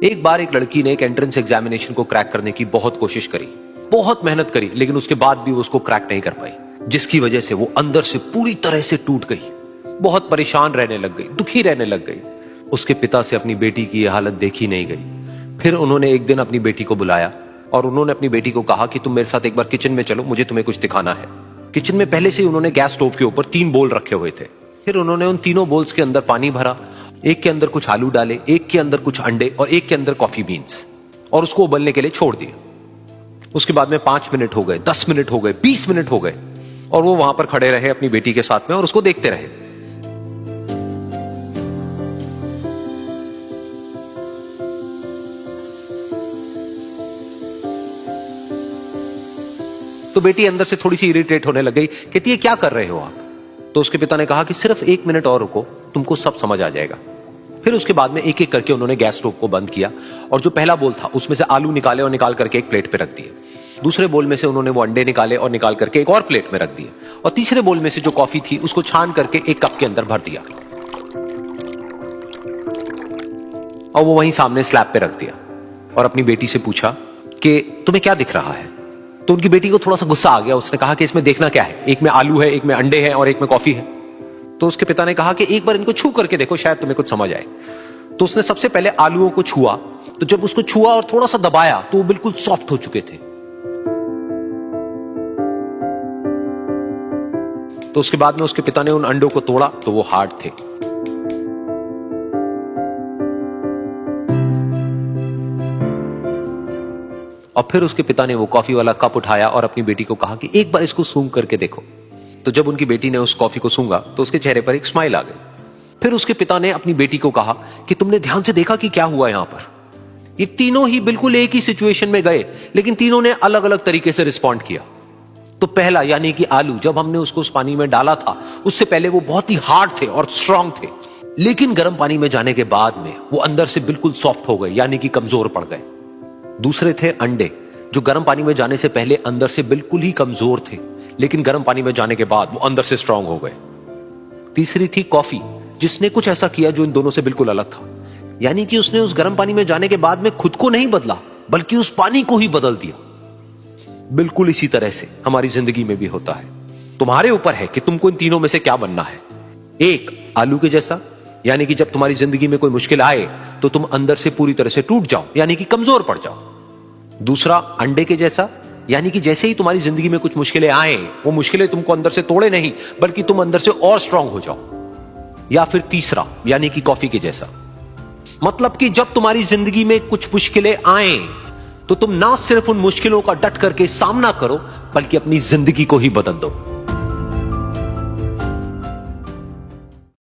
एक बार एक लड़की ने एक एंट्रेंस एग्जामिनेशन को क्रैक करने की बहुत कोशिश करी, बहुत मेहनत करी, लेकिन उसके बाद भी वो उसको क्रैक नहीं कर पाई, जिसकी वजह से वो अंदर से पूरी तरह से टूट गई, बहुत परेशान रहने लग गई, दुखी रहने लग गई। उसके पिता से अपनी बेटी की यह हालत देखी नहीं गई। फिर उन्होंने एक दिन अपनी बेटी को बुलाया और उन्होंने अपनी बेटी को कहा कि तुम मेरे साथ एक बार किचन में चलो, मुझे तुम्हें कुछ दिखाना है। किचन में पहले से ही उन्होंने गैस स्टोव के ऊपर 3 बोल रखे हुए थे। फिर उन्होंने उन तीनों बोल्स के अंदर पानी भरा, एक के अंदर कुछ आलू डाले, एक के अंदर कुछ अंडे और एक के अंदर कॉफी बीन्स, और उसको उबलने के लिए छोड़ दिया। उसके बाद में 5 मिनट हो गए, 10 मिनट हो गए, 20 मिनट हो गए, और वो वहां पर खड़े रहे अपनी बेटी के साथ में और उसको देखते रहे। तो बेटी अंदर से थोड़ी सी इरिटेट होने लग गई, कहती है क्या कर रहे हो आप? तो उसके पिता ने कहा कि सिर्फ 1 मिनट और रुको, तुमको सब समझ आ जाएगा। फिर उसके बाद में एक एक करके उन्होंने गैस स्टोव को बंद किया और जो पहला बोल था उसमें से आलू निकाले और निकाल करके एक प्लेट पे रख दिए। दूसरे बोल में से उन्होंने वो अंडे निकाले और निकाल करके एक और प्लेट में रख दिए, और तीसरे बोल में से जो कॉफी थी उसको छान करके एक कप के अंदर भर दिया और वो वहीं सामने स्लैब पे रख दिया और अपनी बेटी से पूछा कि तुम्हें क्या दिख रहा है? तो उनकी बेटी को थोड़ा सा गुस्सा आ गया। उसने कहा कि इसमें देखना क्या है, एक में आलू है, एक में अंडे हैं और एक में कॉफी है। तो उसके पिता ने कहा कि एक बार इनको छू करके देखो, शायद तुम्हें कुछ समझ आए। तो उसने सबसे पहले आलूओं को छुआ, तो जब उसको छुआ और थोड़ा सा दबाया तो वो बिल्कुल सॉफ्ट हो चुके थे। तो उसके बाद में उसके पिता ने उन अंडों को तोड़ा तो वो हार्ड थे। और फिर उसके पिता ने वो कॉफी वाला कप उठाया और अपनी बेटी को कहा कि एक बार इसको सूंघ करके देखो। तो जब उनकी बेटी ने उस कॉफी को सूंघा तो उसके चेहरे पर एक स्माइल आ गई। फिर उसके पिता ने अपनी बेटी को कहा कि तुमने ध्यान से देखा कि क्या हुआ यहां पर? ये तीनों ही बिल्कुल एक ही सिचुएशन में गए, लेकिन तीनों ने अलग अलग तरीके से रिस्पॉन्ड किया। तो पहला यानी कि आलू, जब हमने उसको उस पानी में डाला था उससे पहले वो बहुत ही हार्ड थे और स्ट्रांग थे, लेकिन गर्म पानी में जाने के बाद में वो अंदर से बिल्कुल सॉफ्ट हो गए, यानी कि कमजोर पड़ गए। दूसरे थे अंडे, जो गर्म पानी में जाने से पहले अंदर से बिल्कुल ही कमजोर थे, लेकिन गर्म पानी में जाने के बाद वो अंदर से स्ट्रांग हो गए। तीसरी थी कॉफी, जिसने कुछ ऐसा किया जो इन दोनों से बिल्कुल अलग था, यानी कि उसने उस गर्म पानी में जाने के बाद में खुद को नहीं बदला, बल्कि उस पानी को ही बदल दिया। बिल्कुल इसी तरह से हमारी जिंदगी में भी होता है। तुम्हारे ऊपर है कि तुमको इन तीनों में से क्या बनना है। एक, आलू के जैसा, यानी कि जब तुम्हारी जिंदगी में कोई मुश्किल आए तो तुम अंदर से पूरी तरह से टूट जाओ, यानी कि कमजोर पड़ जाओ। दूसरा, अंडे के जैसा, यानी कि जैसे ही तुम्हारी जिंदगी में कुछ मुश्किलें आए, वो मुश्किलें तुमको अंदर से तोड़े नहीं, बल्कि तुम अंदर से और स्ट्रांग हो जाओ। या फिर तीसरा, यानी कि कॉफी के जैसा, मतलब कि जब तुम्हारी जिंदगी में कुछ मुश्किलें आए तो तुम ना सिर्फ उन मुश्किलों का डट करके सामना करो, बल्कि अपनी जिंदगी को ही बदल दो।